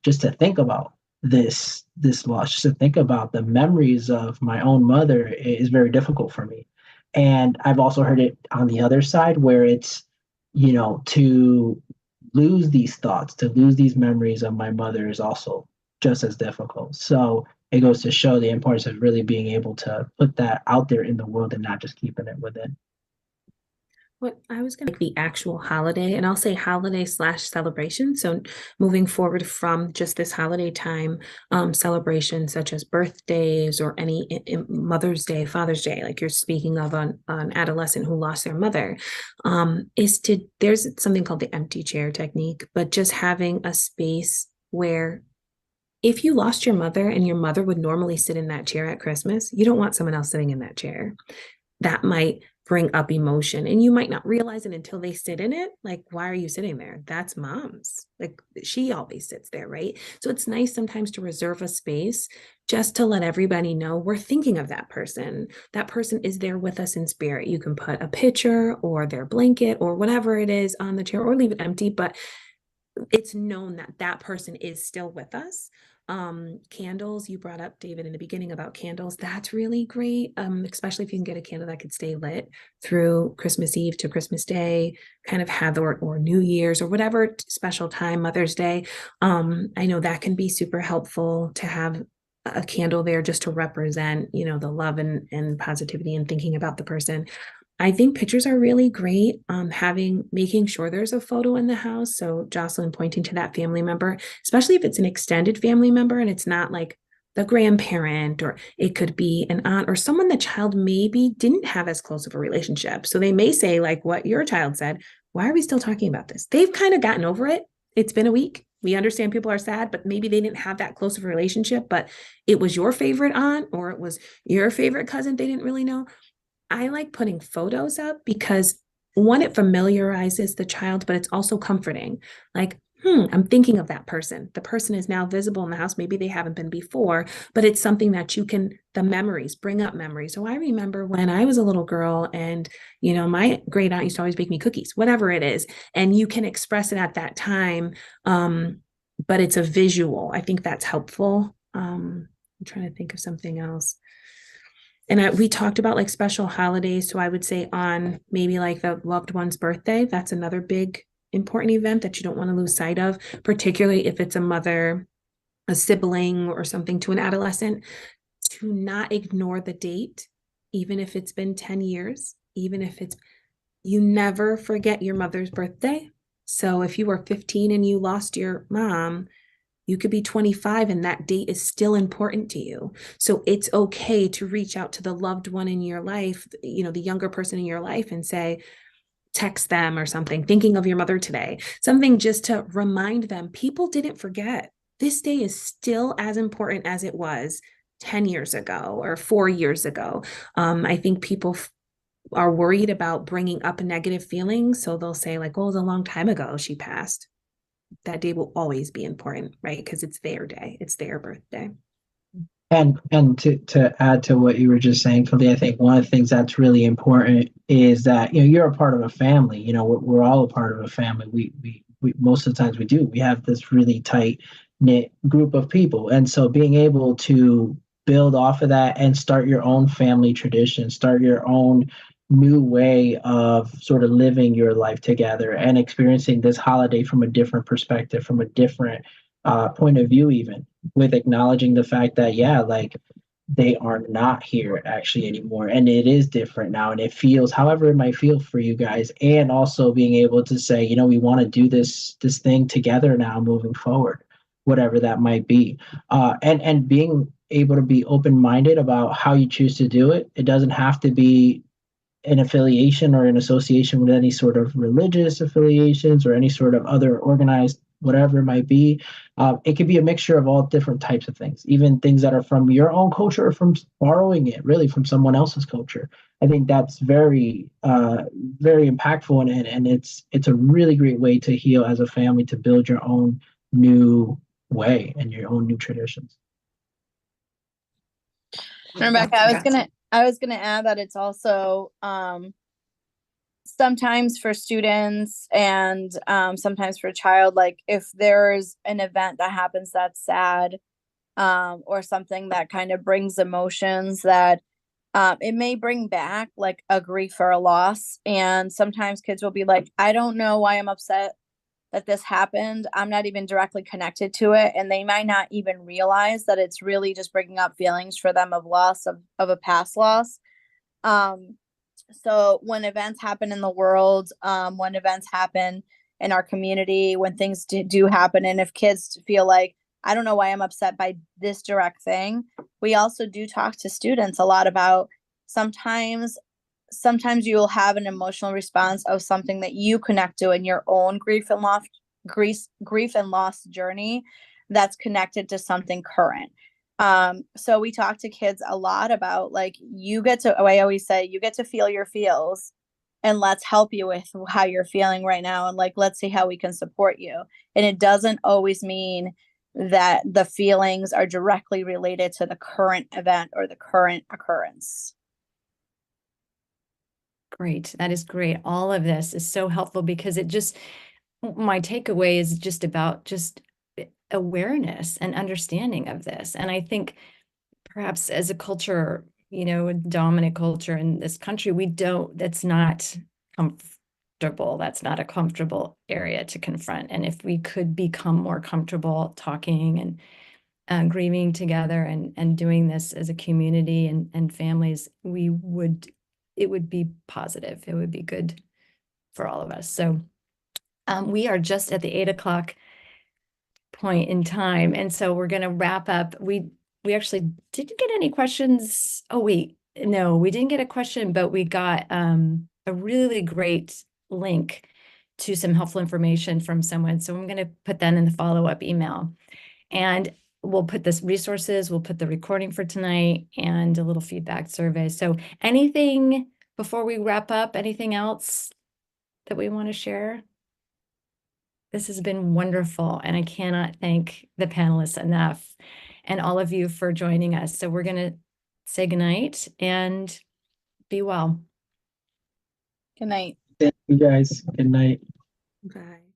D: just to think about this loss, just to think about the memories of my own mother is very difficult for me. And I've also heard it on the other side where it's, to lose these thoughts, to lose these memories of my mother is also just as difficult. So it goes to show the importance of really being able to put that out there in the world and not just keeping it within.
E: What I was going to like the actual holiday, and I'll say holiday / celebration. So moving forward from just this holiday time celebration, such as birthdays or any Mother's Day, Father's Day, like you're speaking of an adolescent who lost their mother, there's something called the empty chair technique, but just having a space where if you lost your mother and your mother would normally sit in that chair at Christmas, you don't want someone else sitting in that chair. That might bring up emotion, and you might not realize it until they sit in it. Like, why are you sitting there? That's mom's. Like, she always sits there, right? So it's nice sometimes to reserve a space just to let everybody know we're thinking of that person. That person is there with us in spirit. You can put a picture or their blanket or whatever it is on the chair, or leave it empty, but it's known that that person is still with us. Candles, you brought up, David, in the beginning about candles. That's really great, especially if you can get a candle that could stay lit through Christmas Eve to Christmas Day, kind of have or New Year's or whatever special time, Mother's Day. I know that can be super helpful to have a candle there just to represent, you know, the love and positivity and thinking about the person. I think pictures are really great. Making sure there's a photo in the house. So Jocelyn pointing to that family member, especially if it's an extended family member and it's not like the grandparent, or it could be an aunt or someone the child maybe didn't have as close of a relationship. So they may say, like what your child said, why are we still talking about this? They've kind of gotten over it. It's been a week. We understand people are sad, but maybe they didn't have that close of a relationship, but it was your favorite aunt or it was your favorite cousin they didn't really know. I like putting photos up because one, it familiarizes the child, but it's also comforting. Like, I'm thinking of that person. The person is now visible in the house. Maybe they haven't been before, but it's something that the memories, bring up memories. So I remember when I was a little girl and, you know, my great aunt used to always bake me cookies, whatever it is. And you can express it at that time. But it's a visual. I think that's helpful. I'm trying to think of something else. And we talked about like special holidays. So I would say on maybe like the loved one's birthday, that's another big important event that you don't want to lose sight of, particularly if it's a mother, a sibling, or something to an adolescent, to not ignore the date, even if it's been 10 years, you never forget your mother's birthday. So if you were 15 and you lost your mom, you could be 25 and that date is still important to you. So it's okay to reach out to the loved one in your life, you know, the younger person in your life, and say, text them or something, thinking of your mother today, something just to remind them people didn't forget. This day is still as important as it was 10 years ago or 4 years ago. I think people are worried about bringing up negative feelings. So they'll say like, oh, it was a long time ago she passed. That day will always be important, right? Because it's their day, it's their birthday.
D: And to add to what you were just saying, Kalia, I think one of the things that's really important is that, you know, you're a part of a family. You know, we're all a part of a family. We most of the times we do. We have this really tight knit group of people, and so being able to build off of that and start your own family tradition, start your own new way of sort of living your life together and experiencing this holiday from a different perspective, from a different point of view, even with acknowledging the fact that, yeah, like they are not here actually anymore. And it is different now. And it feels however it might feel for you guys. And also being able to say, you know, we want to do this thing together now moving forward, whatever that might be. And being able to be open-minded about how you choose to do it. It doesn't have to be an affiliation or an association with any sort of religious affiliations or any sort of other organized whatever it might be. It could be a mixture of all different types of things, even things that are from your own culture or from borrowing it really from someone else's culture. I think that's very, very impactful, and it's a really great way to heal as a family, to build your own new way and your own new traditions.
C: Rebecca, I was gonna add that it's also sometimes for students and sometimes for a child, like if there's an event that happens that's sad or something that kind of brings emotions that it may bring back like a grief or a loss. And sometimes kids will be like, I don't know why I'm upset that this happened. I'm not even directly connected to it. And they might not even realize that it's really just bringing up feelings for them of loss of a past loss. So when events happen in the world, when events happen in our community, when things do happen, and if kids feel like, I don't know why I'm upset by this direct thing, we also do talk to students a lot about sometimes you'll have an emotional response of something that you connect to in your own grief and loss journey that's connected to something current. So we talk to kids a lot about like, I always say, you get to feel your feels, and let's help you with how you're feeling right now. And like, let's see how we can support you. And it doesn't always mean that the feelings are directly related to the current event or the current occurrence.
B: Great. That is great. All of this is so helpful because my takeaway is just about just awareness and understanding of this. And I think perhaps as a culture, you know, dominant culture in this country, that's not comfortable. That's not a comfortable area to confront. And if we could become more comfortable talking and grieving together and doing this as a community and families, it would be positive. It would be good for all of us. So we are just at the 8 o'clock point in time. And so we're going to wrap up. We actually didn't get any questions. Oh, wait, no, we didn't get a question, but we got a really great link to some helpful information from someone. So I'm going to put that in the follow-up email. And we'll put this resources, we'll put the recording for tonight and a little feedback survey. So anything before we wrap up, anything else that we want to share? This has been wonderful, and I cannot thank the panelists enough and all of you for joining us. So we're going to say goodnight and be well.
C: Good night.
D: Thank you guys. Good night.
E: Bye.